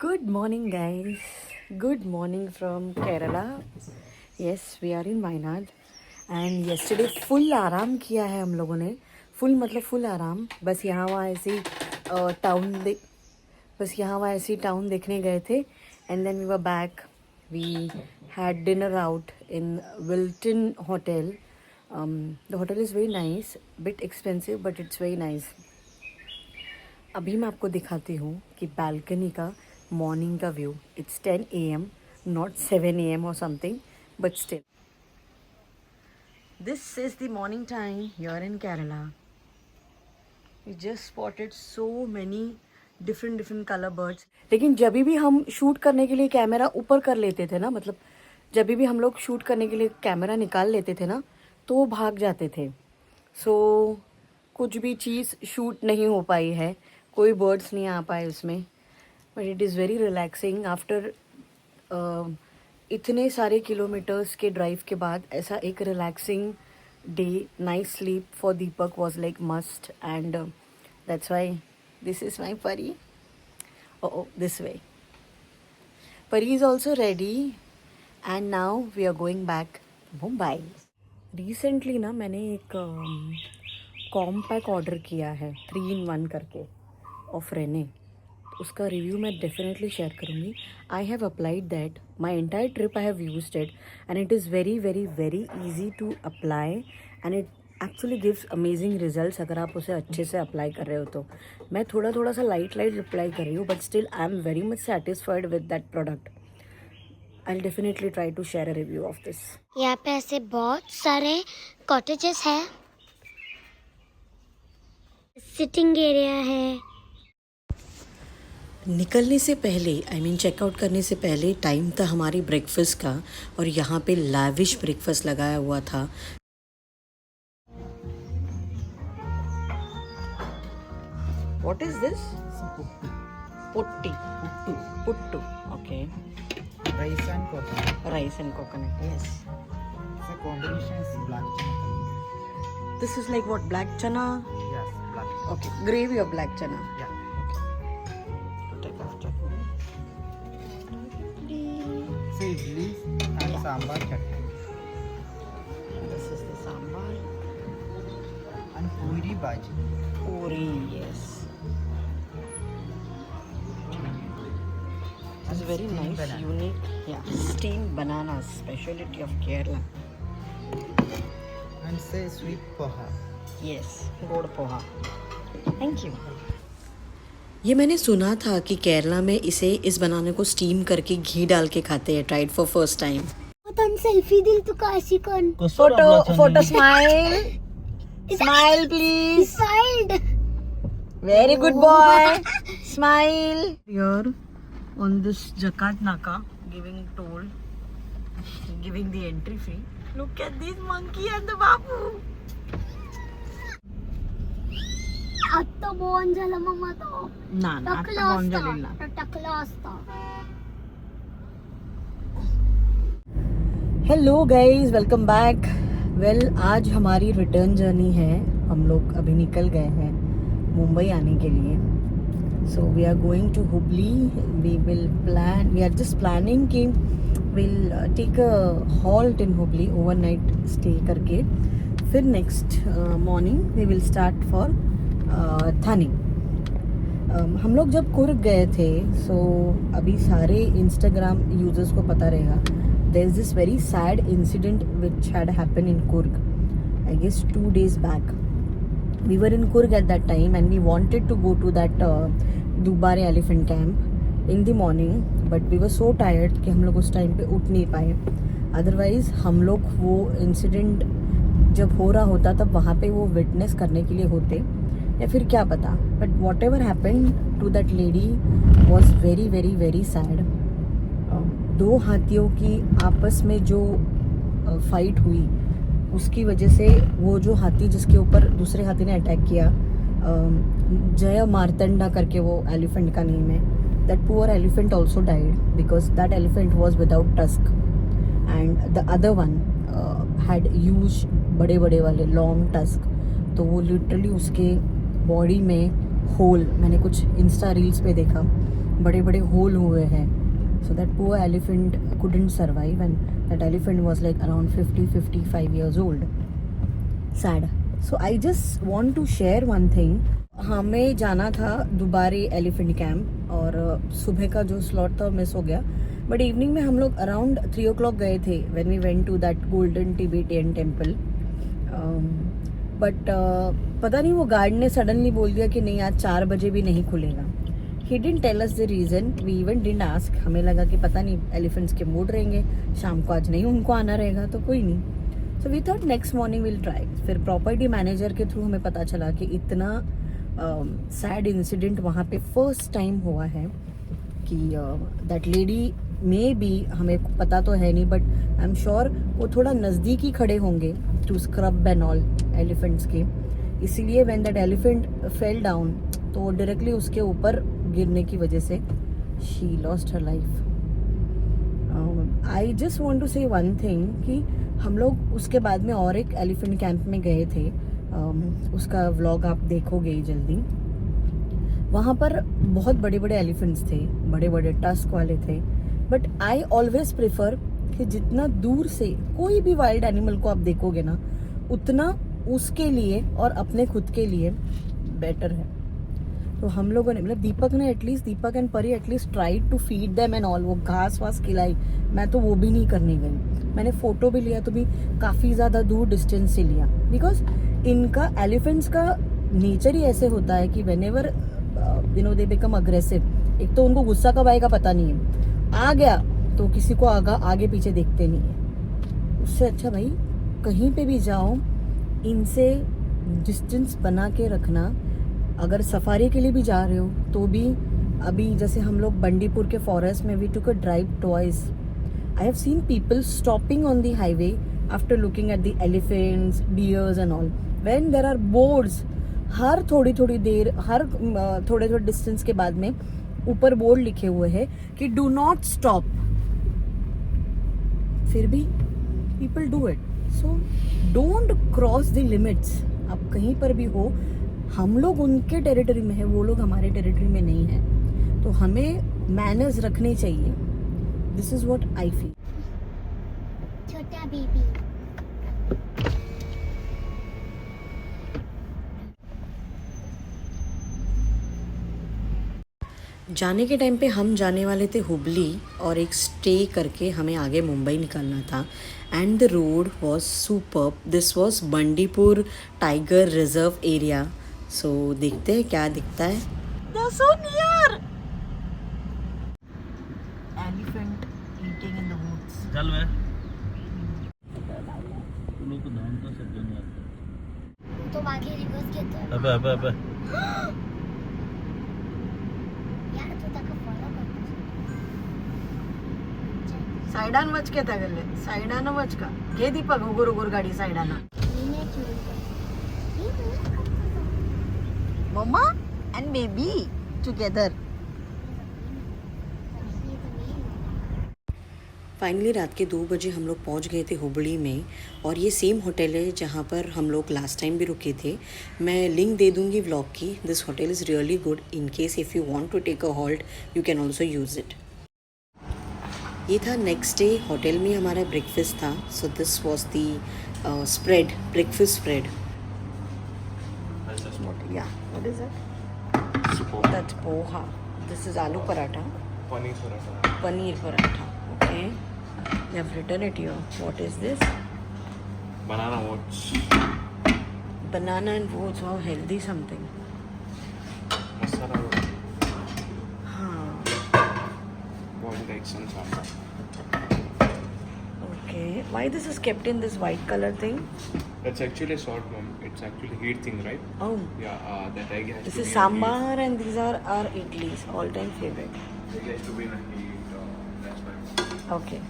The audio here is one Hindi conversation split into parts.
Good morning, guys. Good morning from Kerala. Yes, we are in Wayanad. And yesterday full आराम किया है हम लोगों ने. फुल मतलब फुल आराम. बस यहाँ वहाँ ऐसी टाउन देखने गए थे. And then we were back. We had dinner out in Wilton Hotel. The hotel is very nice. Bit expensive, but it's very nice. अभी मैं आपको दिखाती हूँ कि बालकनी का मॉर्निंग का view. It's 10 AM, not 7 AM और something, but still this is the morning time here in Kerala. We just spotted so many different colour birds. लेकिन जब भी हम शूट करने के लिए कैमरा ऊपर कर लेते थे ना, मतलब जब भी हम लोग शूट करने के लिए कैमरा निकाल लेते थे ना, तो वो भाग जाते थे. सो कुछ भी चीज़ शूट नहीं हो पाई है, कोई बर्ड्स नहीं आ पाए उसमें. But it is very relaxing after इतने सारे किलोमीटर्स के ड्राइव के बाद ऐसा एक relaxing day. Nice sleep for Deepak was like must and that's why this is my Pari. Oh this way Pari is also ready and now we are going back Mumbai. Recently ना मैंने एक कॉम्पैक ऑर्डर किया है 3-in-1 करके ऑफ रेने. उसका रिव्यू मैं डेफिनेटली शेयर करूँगी. I have applied that. My entire trip I have used it and it is very very very easy to apply and it actually gives amazing results अगर आप उसे अच्छे से अप्लाई कर रहे हो तो. मैं थोड़ा सा लाइट अप्लाई कर रही हूँ, but still I am very much satisfied with that product. I will definitely try to share a review of this. यहाँ पे ऐसे बहुत सारे कॉटेजेस है, सिटिंग एरिया है. निकलने से पहले चेकआउट करने से पहले टाइम था हमारी ब्रेकफास्ट का और यहाँ पे लाविश ब्रेकफास्ट लगाया हुआ था. What is this? Putty. Puttu. Okay. Rice and coconut. Yes. The combination is black chana. This is like what? Black चना. Yes, black. Okay. Gravy of black चना. Yeah. So idlis and Yeah. sambar chutney This is the sambar. and puri bhaji. Puri, yes. It's very steamed nice, banana. unique. Yeah, steamed bananas, specialty of Kerala. And say sweet poha. Yes, गोड़ पोहा. Thank you. ये मैंने सुना था कि केरला में इस बनाने को स्टीम करके घी डाल के खाते हैं. Tried for first time. तन सेल्फी दिल तुका अशी कोण photo smile. Smile please. Side. Very good boy. Smile. Here on this Jakat Naka, giving the entry fee. Look at this monkey and the babu. आता बॉन झाला मम्मा तो. ना आता बॉन झालेला. टकला असता. Hello guys, welcome back. Well, आज हमारी रिटर्न जर्नी है. हम लोग अभी निकल गए हैं मुंबई आने के लिए. So we are going to Hubli. We are just planning कि will take a halt in Hubli, overnight stay करके. फिर next morning we will start for Thane. हम लोग जब कुर्ग गए थे, सो अभी सारे इंस्टाग्राम यूजर्स को पता रहेगा, there is this very sad incident which had happened in Kurg, I guess 2 days back. We were in Kurg at that time and we wanted to go to that Dubare elephant camp in the morning, but we were so tired कि हम लोग उस टाइम पे उठ नहीं पाए. अदरवाइज हम लोग वो इंसिडेंट जब हो रहा होता तब वहाँ पे वो विटनेस करने के लिए होते, या फिर क्या पता. But whatever happened to that lady was very very very sad. 2 हाथियों की आपस में जो फाइट हुई, उसकी वजह से वो जो हाथी जिसके ऊपर दूसरे हाथी ने अटैक किया, जय मार्तंडा करके वो एलिफेंट का नेम है, that poor elephant also died because that elephant was without tusk and the other one had huge बड़े वाले लॉन्ग टस्क. तो वो लिटरली उसके बॉडी में होल, मैंने कुछ इंस्टा रील्स पे देखा, बड़े बड़े होल हुए हैं. So that poor elephant couldn't survive, and that elephant was like around 55 years old. Sad. So I just want to share one thing. हमें जाना था दुबारे एलिफेंट कैंप और सुबह का जो स्लॉट था मिस हो गया. बट इवनिंग में हम लोग अराउंड 3 o'clock गए थे when we went to that golden Tibetan temple. But पता नहीं वो गार्ड ने सडनली बोल दिया कि नहीं आज 4 बजे भी नहीं खुलेगा. He didn't tell us the reason. We even didn't ask. हमें लगा कि पता नहीं एलिफेंट्स के मूड रहेंगे, शाम को आज नहीं उनको आना रहेगा तो कोई नहीं. So we thought next morning will try. फिर प्रॉपर्टी मैनेजर के थ्रू हमें पता चला कि इतना सैड इंसिडेंट वहाँ पे फर्स्ट टाइम हुआ है कि दैट लेडी में बी, हमें पता तो है नहीं बट आई एम श्योर वो थोड़ा नज़दीक ही खड़े होंगे to scrub and all elephants के. इसीलिए when that elephant fell down तो डायरेक्टली उसके ऊपर गिरने की वजह से she lost her life. I just want to say one thing कि हम लोग उसके बाद में और एक एलिफेंट कैंप में गए थे. उसका व्लॉग आप देखोगे ही जल्दी. वहाँ पर बहुत बड़े बड़े एलिफेंट्स थे, बड़े बड़े टस्क वाले थे. बट आई ऑलवेज प्रेफर कि जितना दूर से कोई भी वाइल्ड एनिमल को आप देखोगे ना उतना उसके लिए और अपने खुद के लिए बेटर है. तो हम लोगों ने मतलब Deepak and Pari at least tried to feed them and all. वो घास वास खिलाई. मैं तो वो भी नहीं करने गई. मैंने फ़ोटो भी लिया तो भी काफ़ी ज़्यादा दूर डिस्टेंस से लिया. बिकॉज इनका एलिफेंट्स का नेचर ही ऐसे होता है कि व्हेनेवर दे बिकम अग्रेसिव. एक तो उनको गुस्सा कब आएगा पता नहीं है. आ गया तो किसी को आगे पीछे देखते नहीं है. उससे अच्छा भाई कहीं पे भी जाओ इनसे डिस्टेंस बना के रखना. अगर सफारी के लिए भी जा रहे हो तो भी अभी जैसे हम लोग बंडीपुर के फॉरेस्ट में we took a drive twice. I have seen people stopping on the highway after looking at the elephants, deers and all. When there are boards, हर थोड़ी देर, हर थोड़े डिस्टेंस के बाद में ऊपर बोर्ड लिखे हुए हैं कि डू नॉट स्टॉप. फिर भी people do it. So don't cross the limits. आप कहीं पर भी हो, हम लोग उनके टेरिटरी में है, वो लोग हमारे टेरिटरी में नहीं है. तो हमें मैनर्स रखने चाहिए. This is what I feel. छोटा बेबी. जाने के टाइम पे हम जाने वाले थे हुबली और एक स्टे करके हमें आगे मुंबई निकलना था. And the road was superb. This was Bandipur tiger reserve area. So देखते हैं क्या दिखता है. They are so near. Elephant eating in the woods. चल बे तू लोग को धान का सब जन जाते तो मागे रिवर्स घेतो. अबे यार तू ताका फॉलो कर. सायडान वच के तागले सायडान वच का घे दीपक उगुर गाडी सायडाना. मम्मा एंड बेबी टुगेदर. फाइनली रात के 2 बजे हम लोग पहुंच गए थे हुबली में. और ये सेम होटल है जहाँ पर हम लोग लास्ट टाइम भी रुके थे. मैं लिंक दे दूँगी व्लॉग की. This hotel is really good. In case if you want to take a halt you can also use it. ये था नेक्स्ट डे. होटल में हमारा ब्रेकफास्ट था. So this was the spread, breakfast spread. Yeah, what is it? That's poha. This is aloo paratha. Paneer paratha. Okay. They have written it here. What is this? Banana oats. Banana and oats. How healthy something. Masala roti. Huh. Boiled eggs and sambar. Okay. Why this is kept in this white color thing? That's actually salt, ma'am. It's actually heat thing, right? Oh. Yeah, that egg has This to is be sambar and these are our idlis. All time favorite. in heat. Egg has to be in a heat. That's why. Okay.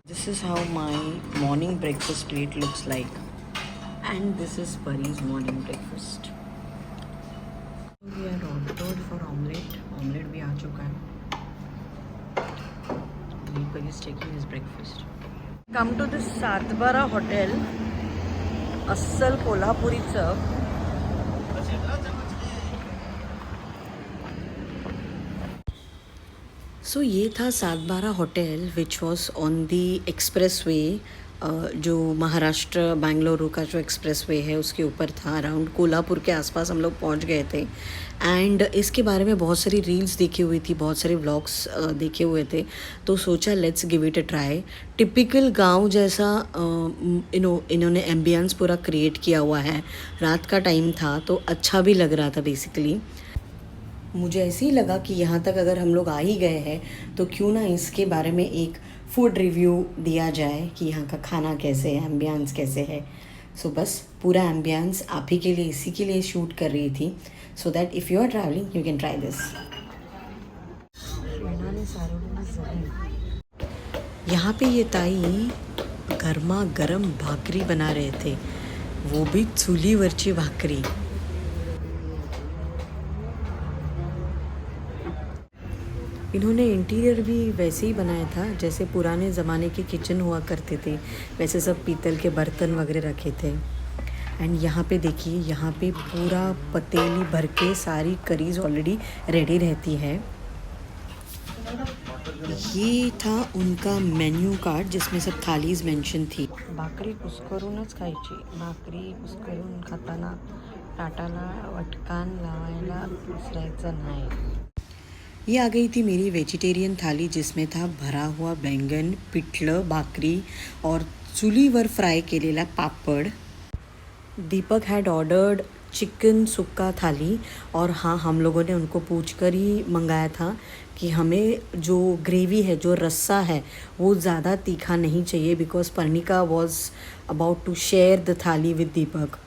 This is how my morning breakfast plate looks like. And this is Pari's morning breakfast. We are ordered for omelette. Omelette भी आ चुका है. Pari is taking his breakfast. Come to this Satbara hotel. अस्सल कोल्हापुरी चव. सो ये था 7/12 hotel which was on the express way, जो महाराष्ट्र बेंगलुरु का जो एक्सप्रेस वे है उसके ऊपर था। अराउंड कोल्हापुर के आसपास हम लोग पहुंच गए थे। एंड इसके बारे में बहुत सारी रील्स देखी हुई थी, बहुत सारे व्लॉग्स देखे हुए थे, तो सोचा let's give it a try. Typical गांव जैसा इन्होंने एम्बियंस पूरा क्रिएट किया हुआ है। रात का टाइम था तो अच्छा भी लग रहा था। बेसिकली मुझे ऐसे ही लगा कि यहाँ तक अगर हम लोग आ ही गए हैं तो क्यों ना इसके बारे में एक फूड रिव्यू दिया जाए कि यहाँ का खाना कैसे है, एम्बियंस कैसे है। सो बस पूरा एम्बियंस आप ही के लिए, इसी के लिए शूट कर रही थी, so that if you are travelling you can try this. यहाँ पे ये ताई गरमा गरम भाकरी बना रहे थे, वो भी चुलीवरची भाकरी। इन्होंने इंटीरियर भी वैसे ही बनाया था जैसे पुराने ज़माने के किचन हुआ करते थे, वैसे सब पीतल के बर्तन वगैरह रखे थे। एंड यहाँ पे देखिए, यहाँ पे पूरा पतीली भर के सारी करीज ऑलरेडी रेडी रहती है। ये था उनका मेन्यू कार्ड जिसमें सब थालीज मेंशन थी। भाकरी कुस्करूनच खायची, भाकरी कुस्करून खाताना ताटाला वटकान लावायला विसरायचं नाही। ये आ गई थी मेरी वेजिटेरियन थाली जिसमें था भरा हुआ बैंगन, पिठलं, भाकरी और चुलीवर फ्राय केलेला पापड़। दीपक हैड ऑर्डर्ड चिकन सुक्का थाली, और हाँ, हम लोगों ने उनको पूछकर ही मंगाया था कि हमें जो ग्रेवी है, जो रस्सा है, वो ज़्यादा तीखा नहीं चाहिए, because Parnika was about to share the thali with Deepak.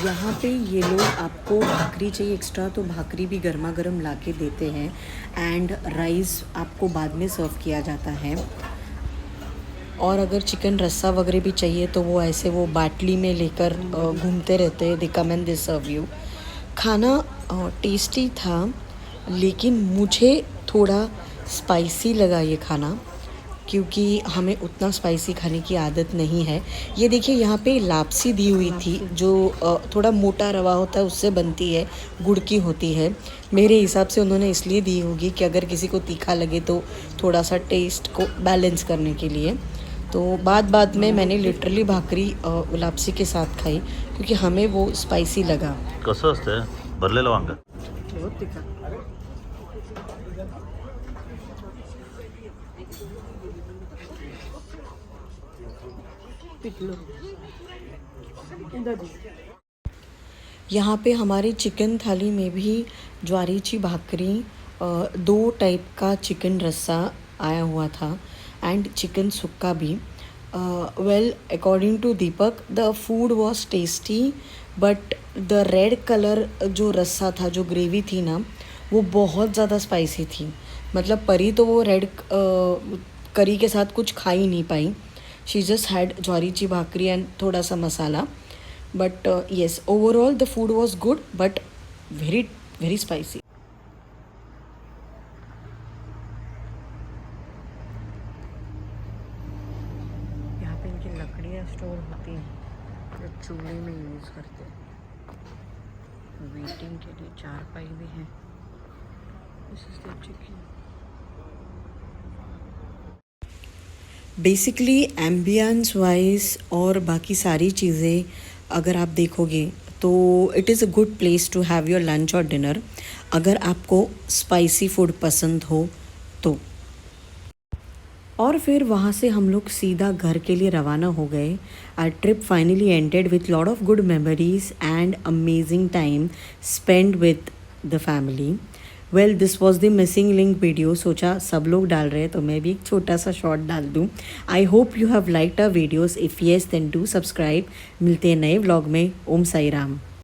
यहाँ पे ये लोग आपको भाकरी चाहिए एक्स्ट्रा तो भाकरी भी गर्मा गर्म ला के देते हैं, एंड राइस आपको बाद में सर्व किया जाता है। और अगर चिकन रस्सा वगैरह भी चाहिए तो वो ऐसे वो बाटली में लेकर घूमते रहते हैं, they come and they serve you. खाना टेस्टी था, लेकिन मुझे थोड़ा स्पाइसी लगा ये खाना, क्योंकि हमें उतना स्पाइसी खाने की आदत नहीं है। ये देखिए, यहाँ पे लापसी दी हुई थी जो थोड़ा मोटा रवा होता है उससे बनती है, गुड़ की होती है। मेरे हिसाब से उन्होंने इसलिए दी होगी कि अगर किसी को तीखा लगे तो थोड़ा सा टेस्ट को बैलेंस करने के लिए। तो बाद में मैंने लिटरली भाकरी लापसी के साथ खाई क्योंकि हमें वो स्पाइसी लगा। कसं असतं भरलेलं वांग? बहुत तीखा। यहाँ पे हमारी चिकन थाली में भी ज्वारीची भाकरी, 2 टाइप का चिकन रस्सा आया हुआ था, एंड चिकन सुक्का भी। Well, according to Deepak the food was tasty, but the red colour जो रस्सा था, जो ग्रेवी थी ना, वो बहुत ज़्यादा स्पाइसी थी। मतलब परी तो वो रेड करी के साथ कुछ खा ही नहीं पाई। शी जस्ट हैड ज्वारीची भाकरी एंड थोड़ा सा masala, but yes, overall the food was good but very very spicy. यहाँ पे इनकी लकड़ियाँ स्टोर होती हैं जो चूल्हे में यूज़ करते हैं। वेटिंग के लिए चारपाई भी है। This is the chicken. Basically ambience wise और बाकी सारी चीज़ें अगर आप देखोगे तो it is a good place to have your lunch और डिनर, अगर आपको स्पाइसी फूड पसंद हो तो। और फिर वहाँ से हम लोग सीधा घर के लिए रवाना हो गए। Our trip finally ended with lot of good memories and amazing time spend with the family. Well, this was the missing link video. सोचा सब लोग डाल रहे हैं तो मैं भी एक छोटा सा शॉर्ट डाल दूँ। I hope you have liked our videos. If yes then do subscribe. मिलते हैं नए व्लॉग में। ओम साई राम।